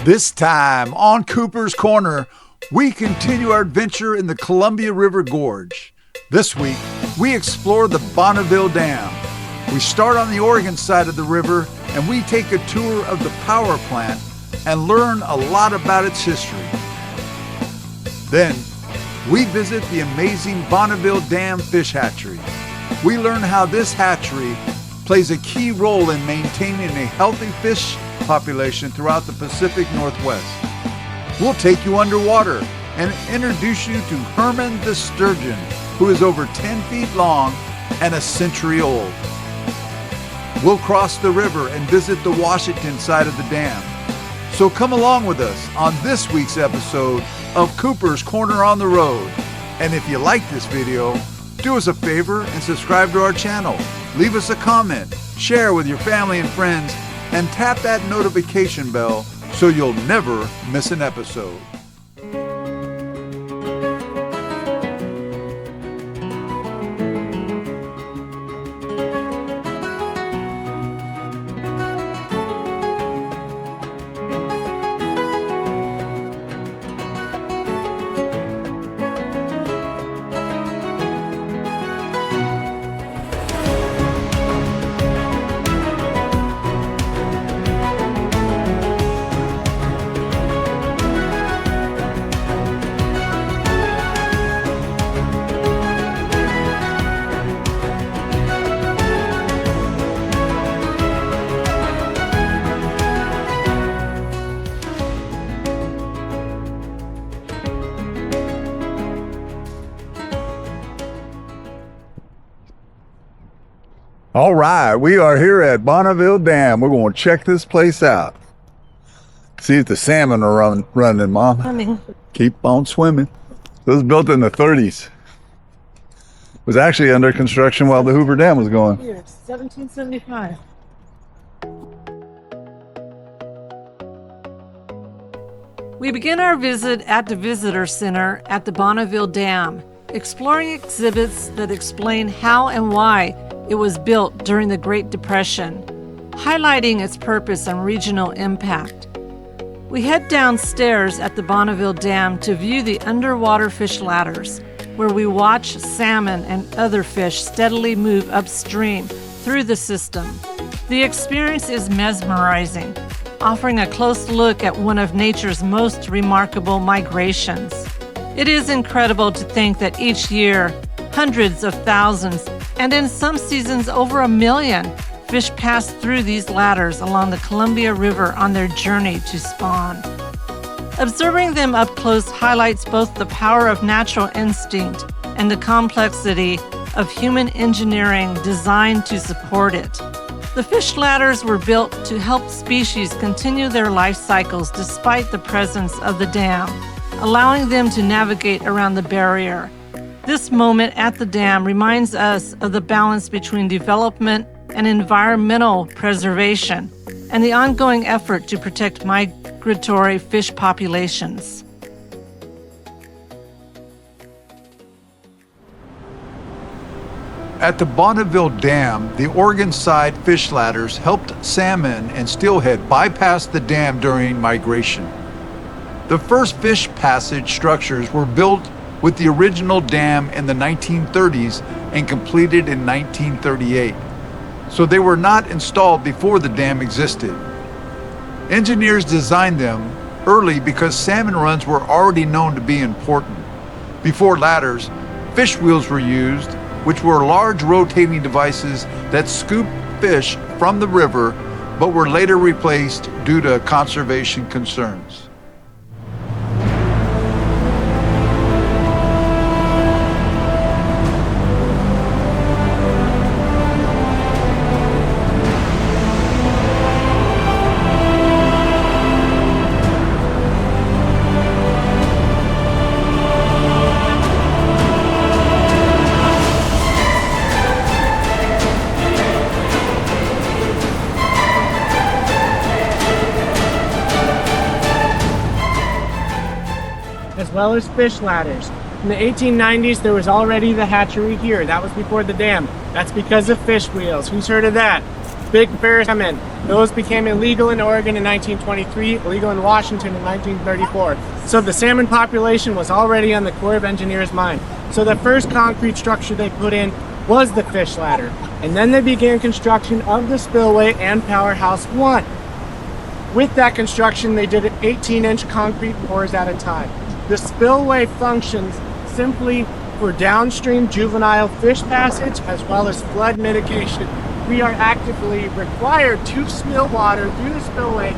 This time on Cooper's Corner, we continue our adventure in the Columbia River Gorge. This week, we explore the Bonneville Dam. We start on the Oregon side of the river and we take a tour of the power plant and learn a lot about its history. Then, we visit the amazing Bonneville Dam fish hatchery. We learn how this hatchery plays a key role in maintaining a healthy fish population throughout the Pacific Northwest. We'll take you underwater and introduce you to Herman the sturgeon, who is over 10 feet long and a century old. We'll cross the river and visit the Washington side of the dam. So come along with us on this week's episode of Cooper's Corner on the Road. And if you like this video, do us a favor and subscribe to our channel. Leave us a comment, share with your family and friends, and tap that notification bell so you'll never miss an episode. All right, we are here at Bonneville Dam. We're going to check this place out. See if the salmon are running, Mom. Swimming. Keep on swimming. This was built in the 30s. It was actually under construction while the Hoover Dam was going. Here, 1775. We begin our visit at the Visitor Center at the Bonneville Dam, exploring exhibits that explain how and why it was built during the Great Depression, highlighting its purpose and regional impact. We head downstairs at the Bonneville Dam to view the underwater fish ladders, where we watch salmon and other fish steadily move upstream through the system. The experience is mesmerizing, offering a close look at one of nature's most remarkable migrations. It is incredible to think that each year, hundreds of thousands, and in some seasons over 1 million, fish pass through these ladders along the Columbia River on their journey to spawn. Observing them up close highlights both the power of natural instinct and the complexity of human engineering designed to support it. The fish ladders were built to help species continue their life cycles despite the presence of the dam, allowing them to navigate around the barrier. This moment at the dam reminds us of the balance between development and environmental preservation and the ongoing effort to protect migratory fish populations. At the Bonneville Dam, the Oregon side fish ladders helped salmon and steelhead bypass the dam during migration. The first fish passage structures were built with the original dam in the 1930s and completed in 1938. So they were not installed before the dam existed. Engineers designed them early because salmon runs were already known to be important. Before ladders, fish wheels were used, which were large rotating devices that scooped fish from the river, but were later replaced due to conservation concerns. As well as fish ladders. In the 1890s, there was already the hatchery here. That was before the dam. That's because of fish wheels. Who's heard of that? big fairs come in. Those became illegal in Oregon in 1923, illegal in Washington in 1934. So the salmon population was already on the Corps of Engineers' mind. So the first concrete structure they put in was the fish ladder. And then they began construction of the spillway and Powerhouse 1. With that construction, they did 18-inch concrete pours at a time. The spillway functions simply for downstream juvenile fish passage as well as flood mitigation. We are actively required to spill water through the spillway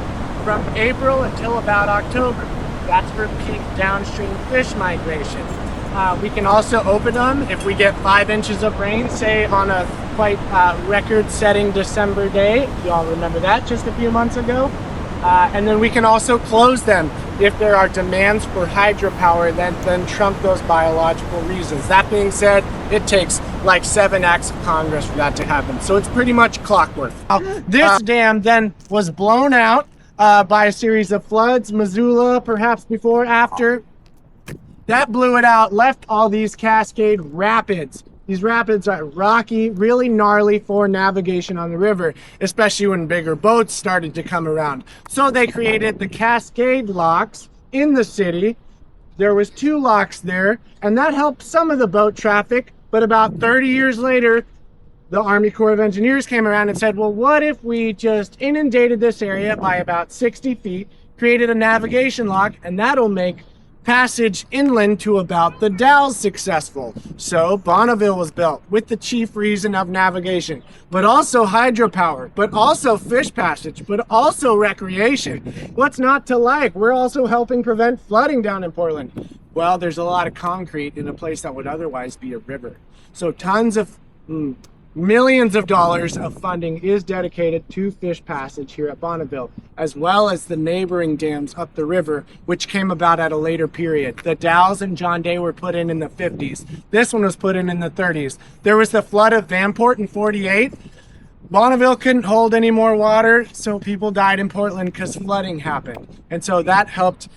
from April until about October. That's for peak downstream fish migration. We can also open them if we get 5 inches of rain, say on a quite record-setting December day. You all remember that just a few months ago. And then we can also close them if there are demands for hydropower that then trump those biological reasons. That being said, it takes like 7 acts of Congress for that to happen. So it's pretty much clockwork. This dam then was blown out by a series of floods, Missoula perhaps before, after. That blew it out, left all these Cascade Rapids. These rapids are rocky, really gnarly for navigation on the river, especially when bigger boats started to come around. So they created the Cascade locks in the city. There was 2 locks there, and that helped some of the boat traffic. But about 30 years later, the Army Corps of Engineers came around and said, well, what if we just inundated this area by about 60 feet, created a navigation lock, and that'll make passage inland to about the Dalles successful. So Bonneville was built with the chief reason of navigation, but also hydropower, but also fish passage, but also recreation. What's not to like? We're also helping prevent flooding down in Portland. Well, there's a lot of concrete in a place that would otherwise be a river. So tons of millions of dollars of funding is dedicated to fish passage here at Bonneville, as well as the neighboring dams up the river, which came about at a later period. The Dalles and John Day were put in the 50s. This one was put in the 30s. There was the flood of Vanport in 48. Bonneville couldn't hold any more water, so people died in Portland because flooding happened. And so that helped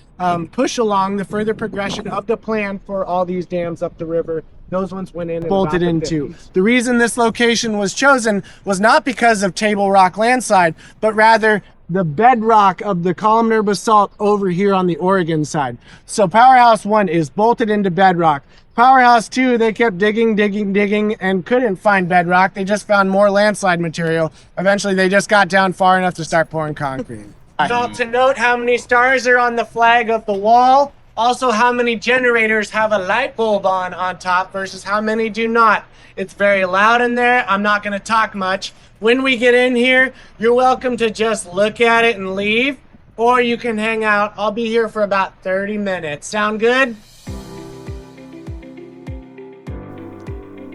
push along the further progression of the plan for all these dams up the river. Those ones went in and bolted into. The reason this location was chosen was not because of Table Rock landslide, but rather the bedrock of the columnar basalt over here on the Oregon side. So Powerhouse 1 is bolted into bedrock. Powerhouse 2, they kept digging, and couldn't find bedrock. They just found more landslide material. Eventually, they just got down far enough to start pouring concrete. So to note how many stars are on the flag of the wall, also how many generators have a light bulb on top versus how many do not. It's very loud in there. I'm not going to talk much. When we get in here, you're welcome to just look at it and leave, or you can hang out. I'll be here for about 30 minutes. Sound good?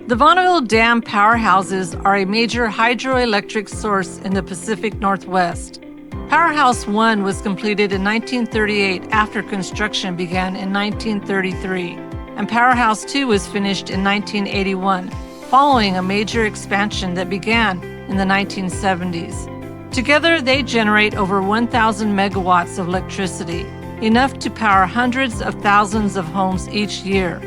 The Bonneville Dam powerhouses are a major hydroelectric source in the Pacific Northwest. Powerhouse 1 was completed in 1938 after construction began in 1933, and Powerhouse 2 was finished in 1981, following a major expansion that began in the 1970s. Together, they generate over 1,000 megawatts of electricity, enough to power hundreds of thousands of homes each year.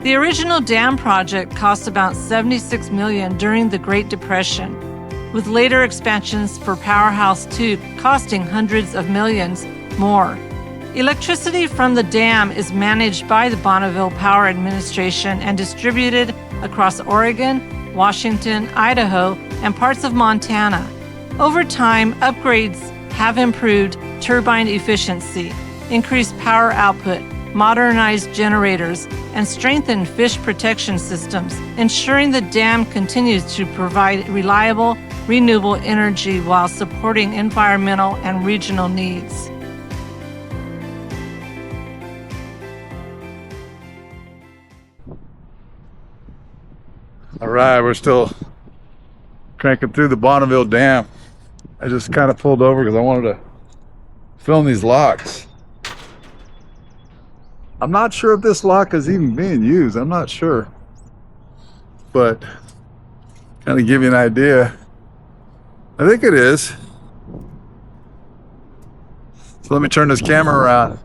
The original dam project cost about $76 million during the Great Depression, with later expansions for Powerhouse 2 costing hundreds of millions more. Electricity from the dam is managed by the Bonneville Power Administration and distributed across Oregon, Washington, Idaho, and parts of Montana. Over time, upgrades have improved turbine efficiency, increased power output, modernized generators, and strengthened fish protection systems, ensuring the dam continues to provide reliable, renewable energy while supporting environmental and regional needs. All right, we're still cranking through the Bonneville Dam. I just kind of pulled over because I wanted to film these locks. I'm not sure if this lock is even being used. I'm not sure. But kind of give you an idea. I think it is. So let me turn this camera around.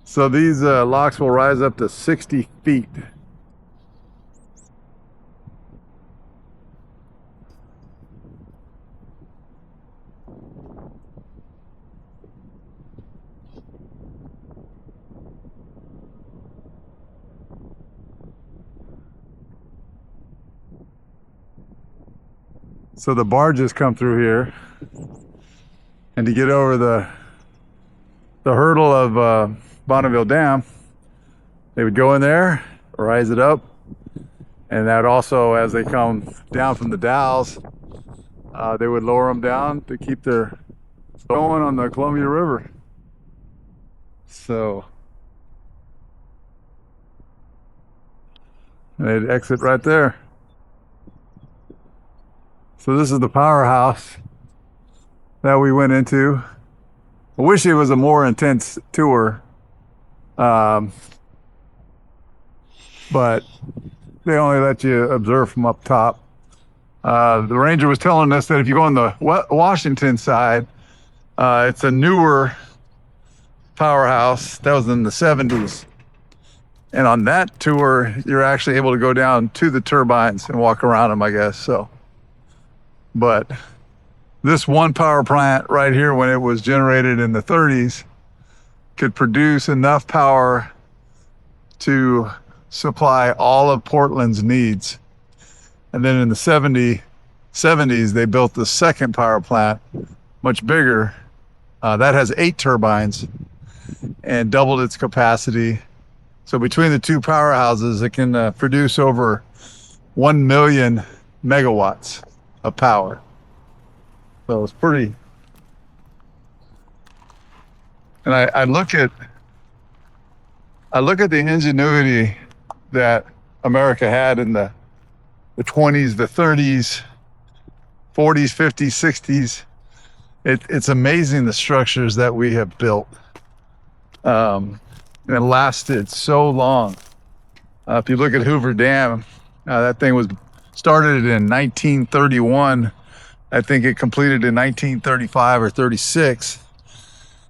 So these locks will rise up to 60 feet. So the barges come through here, and to get over the hurdle of Bonneville Dam, they would go in there, rise it up, and that also, as they come down from the dowels, they would lower them down to keep their going on the Columbia River. So they'd exit right there. So this is the powerhouse that we went into. I wish it was a more intense tour, but they only let you observe from up top. The ranger was telling us that if you go on the Washington side, it's a newer powerhouse that was in the 70s. And on that tour, you're actually able to go down to the turbines and walk around them, I guess. So, but this one power plant right here, when it was generated in the 30s, could produce enough power to supply all of Portland's needs. And then in the 70s, they built the second power plant, much bigger. That has 8 turbines and doubled its capacity. So between the two powerhouses, it can produce over 1 million megawatts of power. So it's pretty. And I look at the ingenuity that America had in the 20s, the 30s, 40s, 50s, 60s. It's amazing the structures that we have built. And it lasted so long. If you look at Hoover Dam, that thing was started in 1931. I think it completed in 1935 or 36.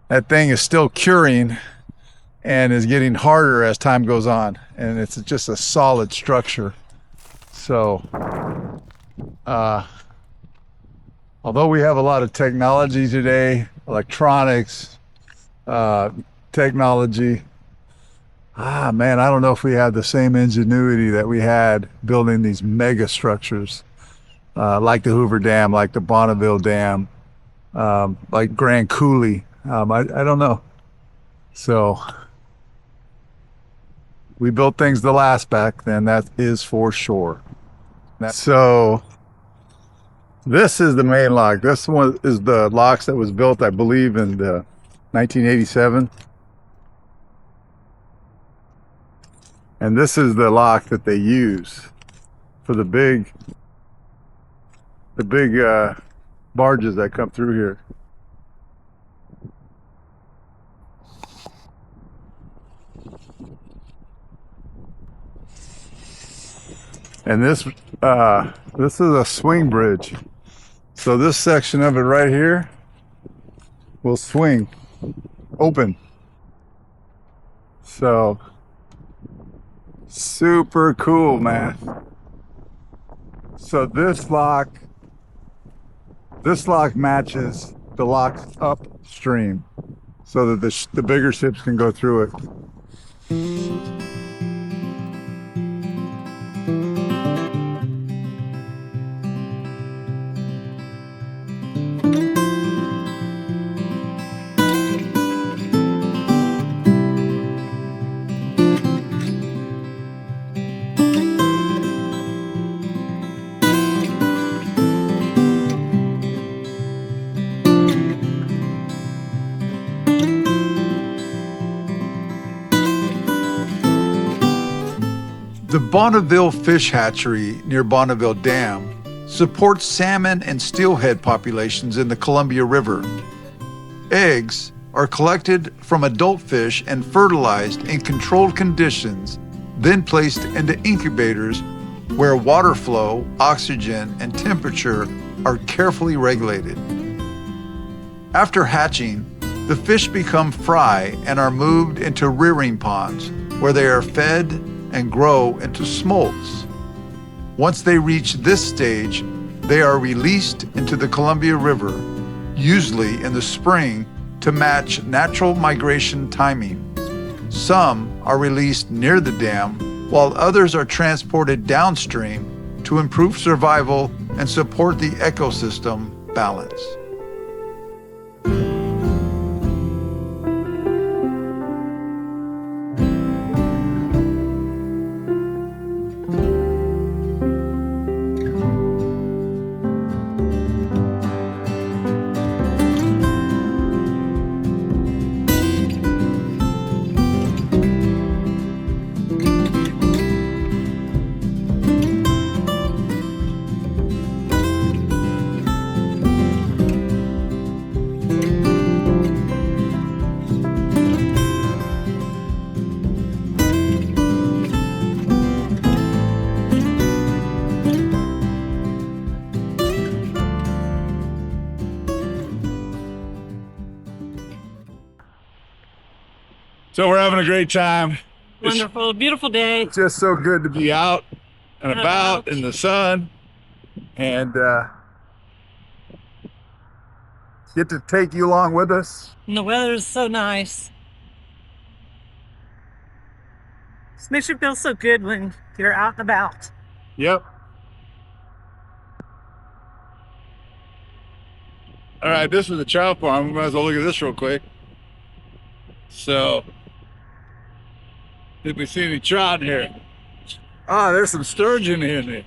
That thing is still curing and is getting harder as time goes on. And it's just a solid structure. So, although we have a lot of technology today, electronics, technology, man, I don't know if we have the same ingenuity that we had building these mega structures, like the Hoover Dam, like the Bonneville Dam, like Grand Coulee. I don't know. So we built things to last back then, that is for sure. So this is the main lock. This one is the locks that was built, I believe, in the 1987. And this is the lock that they use for the big barges that come through here. And this is a swing bridge. So this section of it right here will swing open. So super cool, man. So this lock matches the locks upstream so that the bigger ships can go through it. The Bonneville Fish Hatchery near Bonneville Dam supports salmon and steelhead populations in the Columbia River. Eggs are collected from adult fish and fertilized in controlled conditions, then placed into incubators where water flow, oxygen, and temperature are carefully regulated. After hatching, the fish become fry and are moved into rearing ponds where they are fed and grow into smolts. Once they reach this stage, they are released into the Columbia River, usually in the spring to match natural migration timing. Some are released near the dam, while others are transported downstream to improve survival and support the ecosystem balance. So we're having a great time. Wonderful, beautiful day. It's just so good to be out and about in the sun and get to take you along with us. And the weather is so nice. This makes you feel so good when you're out and about. Yep. All right, this is the trout farm. We might as well look at this real quick. So, did we see any trout in here? Ah, there's some sturgeon in there.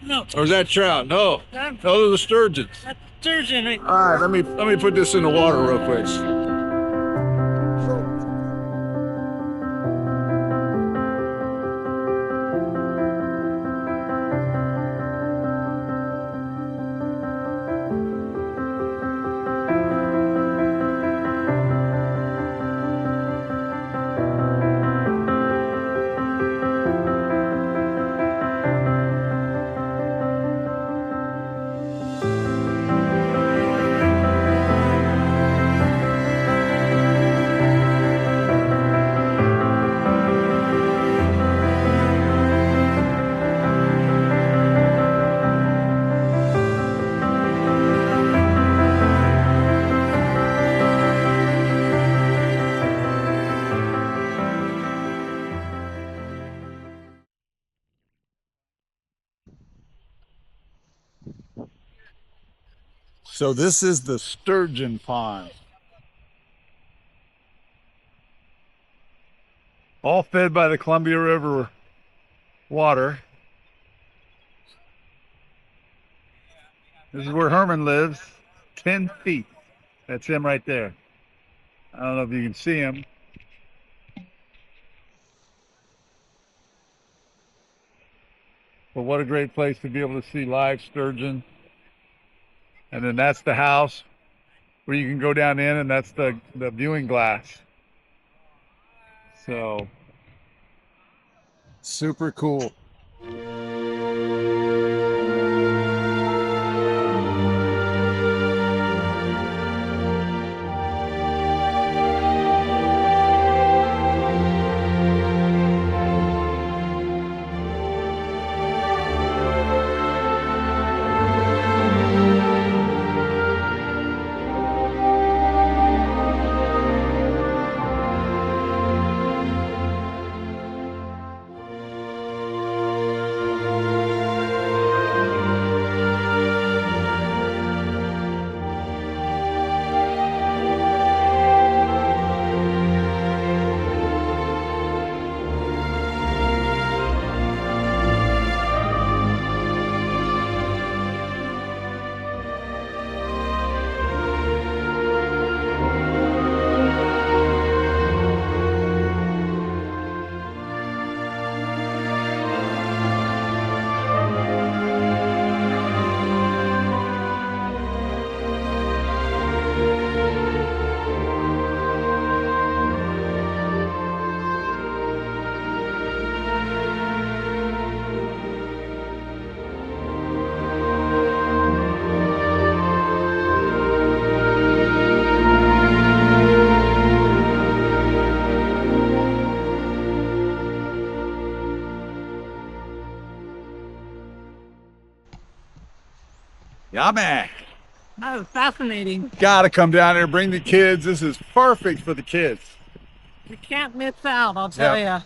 No. Or is that trout? No. No, those are sturgeons. That's sturgeon. Right? All right, let me put this in the water real quick. So this is the sturgeon pond. All fed by the Columbia River water. This is where Herman lives, 10 feet. That's him right there. I don't know if you can see him. But what a great place to be able to see live sturgeon. And then that's the house where you can go down in, and that's the viewing glass. So, super cool. Yummy. Oh, fascinating. Gotta come down here, bring the kids. This is perfect for the kids. You can't miss out, I'll tell ya.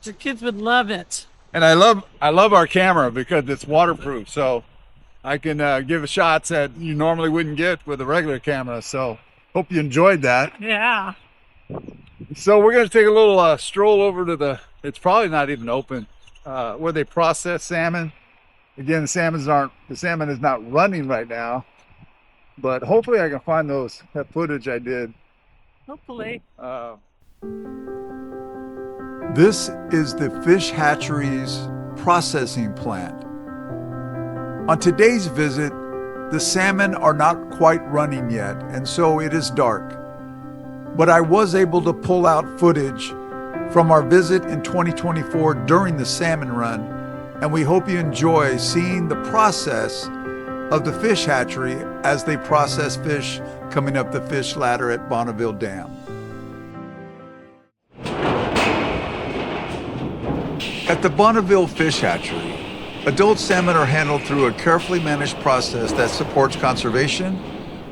The kids would love it. And I love our camera because it's waterproof, so I can give shots that you normally wouldn't get with a regular camera. So hope you enjoyed that. Yeah. So we're going to take a little stroll over to it's probably not even open, where they process salmon. Again, the salmon is not running right now, but hopefully I can find that footage I did. Hopefully. This is the fish hatchery's processing plant. On today's visit, the salmon are not quite running yet, and so it is dark. But I was able to pull out footage from our visit in 2024 during the salmon run, and we hope you enjoy seeing the process of the fish hatchery as they process fish coming up the fish ladder at Bonneville Dam. At the Bonneville Fish Hatchery, adult salmon are handled through a carefully managed process that supports conservation,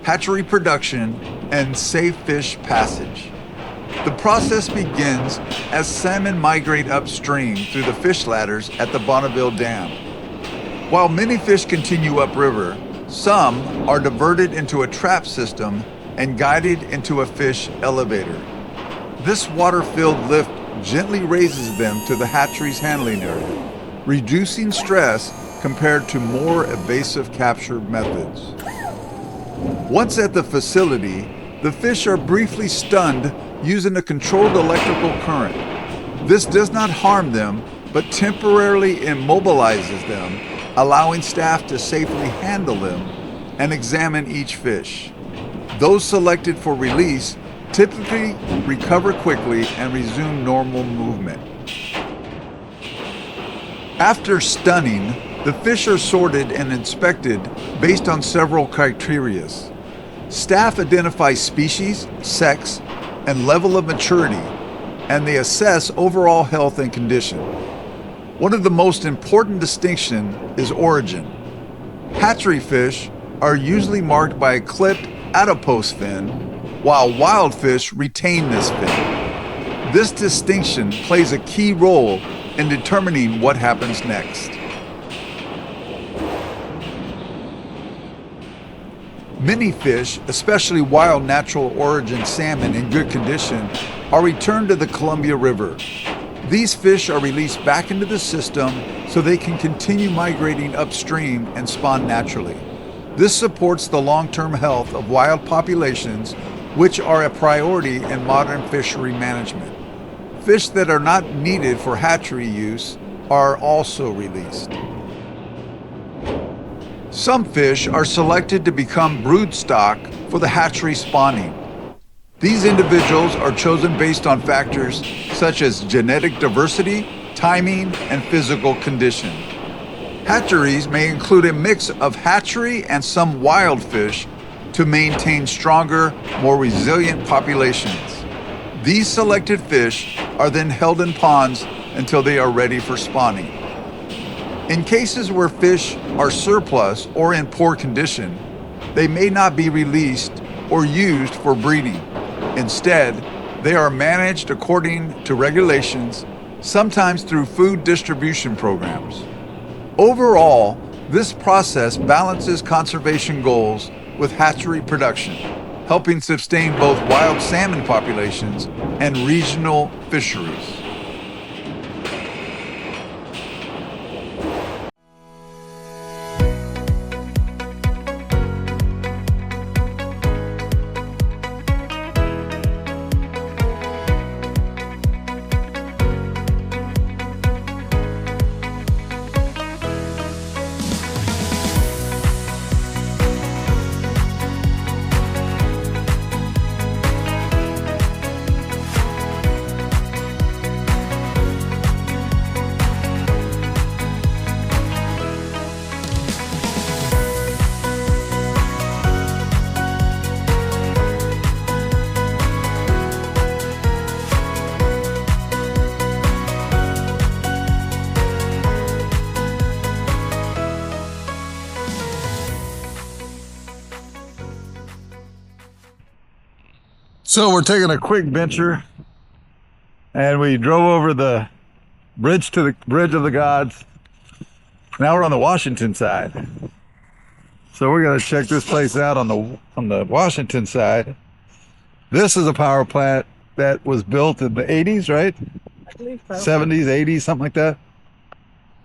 hatchery production, and safe fish passage. The process begins as salmon migrate upstream through the fish ladders at the Bonneville Dam. While many fish continue upriver, some are diverted into a trap system and guided into a fish elevator. This water-filled lift gently raises them to the hatchery's handling area, reducing stress compared to more evasive capture methods. Once at the facility, the fish are briefly stunned using a controlled electrical current. This does not harm them, but temporarily immobilizes them, allowing staff to safely handle them and examine each fish. Those selected for release typically recover quickly and resume normal movement. After stunning, the fish are sorted and inspected based on several criteria. Staff identify species, sex, and level of maturity, and they assess overall health and condition. One of the most important distinctions is origin. Hatchery fish are usually marked by a clipped adipose fin, while wild fish retain this fin. This distinction plays a key role in determining what happens next. Many fish, especially wild natural origin salmon in good condition, are returned to the Columbia River. These fish are released back into the system so they can continue migrating upstream and spawn naturally. This supports the long-term health of wild populations, which are a priority in modern fishery management. Fish that are not needed for hatchery use are also released. Some fish are selected to become brood stock for the hatchery spawning. These individuals are chosen based on factors such as genetic diversity, timing, and physical condition. Hatcheries may include a mix of hatchery and some wild fish to maintain stronger, more resilient populations. These selected fish are then held in ponds until they are ready for spawning. In cases where fish are surplus or in poor condition, they may not be released or used for breeding. Instead, they are managed according to regulations, sometimes through food distribution programs. Overall, this process balances conservation goals with hatchery production, helping sustain both wild salmon populations and regional fisheries. So we're taking a quick venture, and we drove over the bridge to the Bridge of the Gods. Now we're on the Washington side. So we're gonna check this place out on the Washington side. This is a power plant that was built in the 80s, right? I believe so. 70s, 80s, something like that.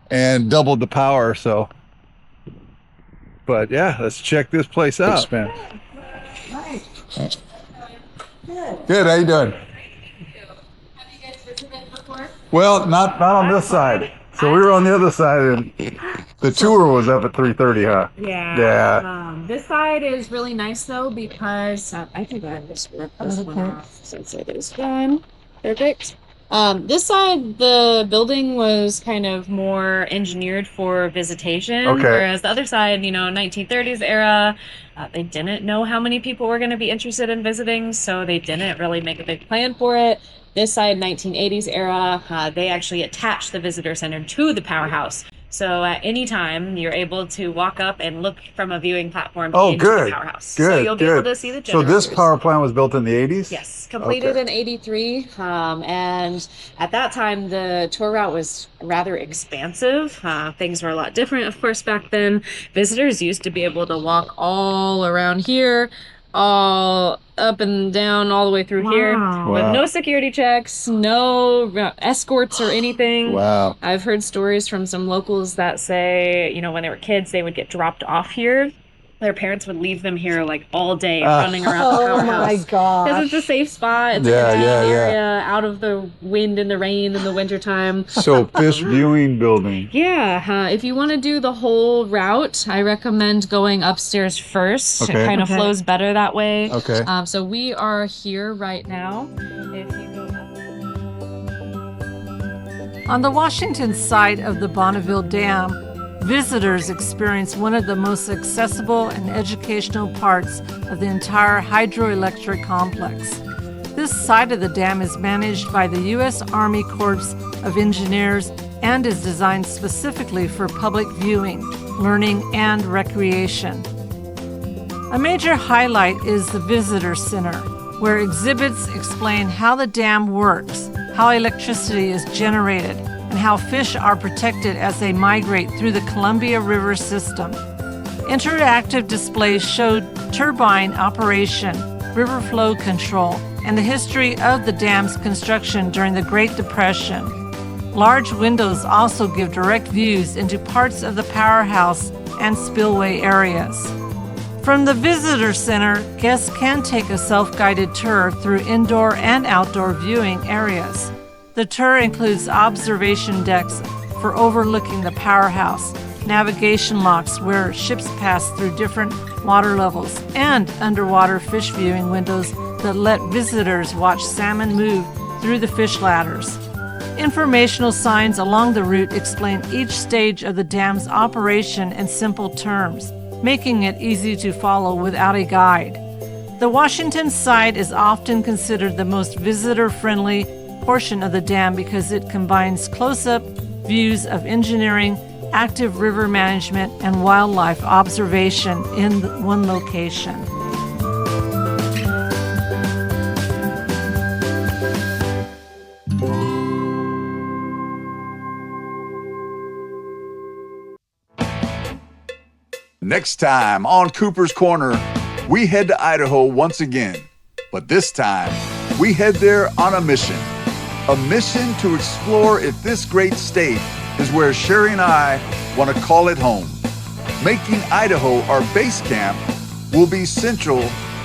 And doubled the power, so. But yeah, let's check this place out. Good, how you doing? Have you guys visited before? Well, not on this side. So we were on the other side, and the tour was up at 3:30, huh? Yeah. Yeah. This side is really nice though because I think I just ripped this one off since it is done. Perfect. This side, the building was kind of more engineered for visitation, Okay. whereas the other side, 1930s era, they didn't know how many people were going to be interested in visiting, so they didn't really make a big plan for it. This side, 1980s era, they actually attached the visitor center to the powerhouse. So at any time, you're able to walk up and look from a viewing platform into the powerhouse. Good, so you'll be good. able to see the So generators. this power plant was built in the 80s? Yes, completed in 83. And at that time, the tour route was rather expansive. Things were a lot different, of course, back then. Visitors used to be able to walk all around here, all up and down, all the way through here with no security checks, no escorts or anything. Wow. I've heard stories from some locals that say, when they were kids, they would get dropped off here. Their parents would leave them here like all day running around the powerhouse. gosh. Because it's a safe spot. It's a area out of the wind and the rain in the wintertime. So fish viewing building. Yeah, if you want to do the whole route, I recommend going upstairs first. Okay. It kind of flows better that way. Okay. So we are here right now. If you go up. On the Washington side of the Bonneville Dam, visitors experience one of the most accessible and educational parts of the entire hydroelectric complex. This side of the dam is managed by the U.S. Army Corps of Engineers and is designed specifically for public viewing, learning, and recreation. A major highlight is the Visitor Center, where exhibits explain how the dam works, how electricity is generated, and how fish are protected as they migrate through the Columbia River system. Interactive displays showed turbine operation, river flow control, and the history of the dam's construction during the Great Depression. Large windows also give direct views into parts of the powerhouse and spillway areas. From the Visitor Center, guests can take a self-guided tour through indoor and outdoor viewing areas. The tour includes observation decks for overlooking the powerhouse, navigation locks where ships pass through different water levels, and underwater fish viewing windows that let visitors watch salmon move through the fish ladders. Informational signs along the route explain each stage of the dam's operation in simple terms, making it easy to follow without a guide. The Washington side is often considered the most visitor-friendly portion of the dam because it combines close-up views of engineering, active river management, and wildlife observation in one location. Next time on Cooper's Corner, we head to Idaho once again. But this time, we head there on a mission. A mission to explore if this great state is where Sherry and I want to call it home. Making Idaho our base camp will be central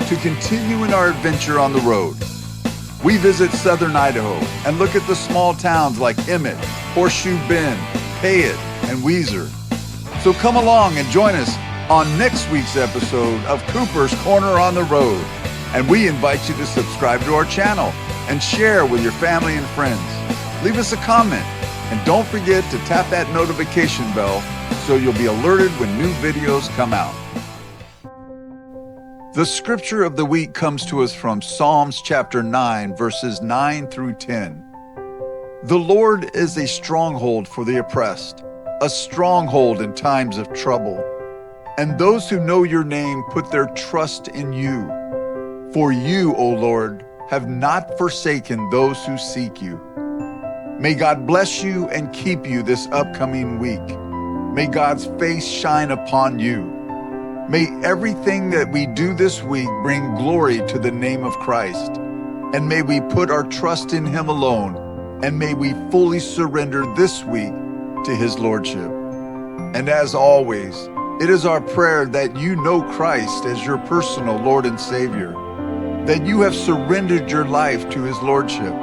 to continuing our adventure on the road. We visit southern Idaho and look at the small towns like Emmett, Horseshoe Bend, Payette, and Weiser. So come along and join us on next week's episode of Cooper's Corner on the Road. And we invite you to subscribe to our channel and share with your family and friends. Leave us a comment and don't forget to tap that notification bell so you'll be alerted when new videos come out. The scripture of the week comes to us from Psalms chapter 9, verses 9 through 10. The Lord is a stronghold for the oppressed, a stronghold in times of trouble. And those who know your name put their trust in you. For you, O Lord, have not forsaken those who seek you. May God bless you and keep you this upcoming week. May God's face shine upon you. May everything that we do this week bring glory to the name of Christ. And may we put our trust in Him alone. And may we fully surrender this week to His Lordship. And as always, it is our prayer that you know Christ as your personal Lord and Savior, that you have surrendered your life to His Lordship.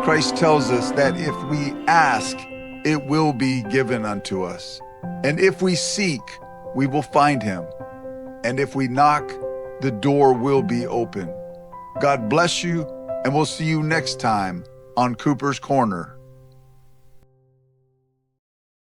Christ tells us that if we ask, it will be given unto us. And if we seek, we will find Him. And if we knock, the door will be open. God bless you, and we'll see you next time on Cooper's Corner.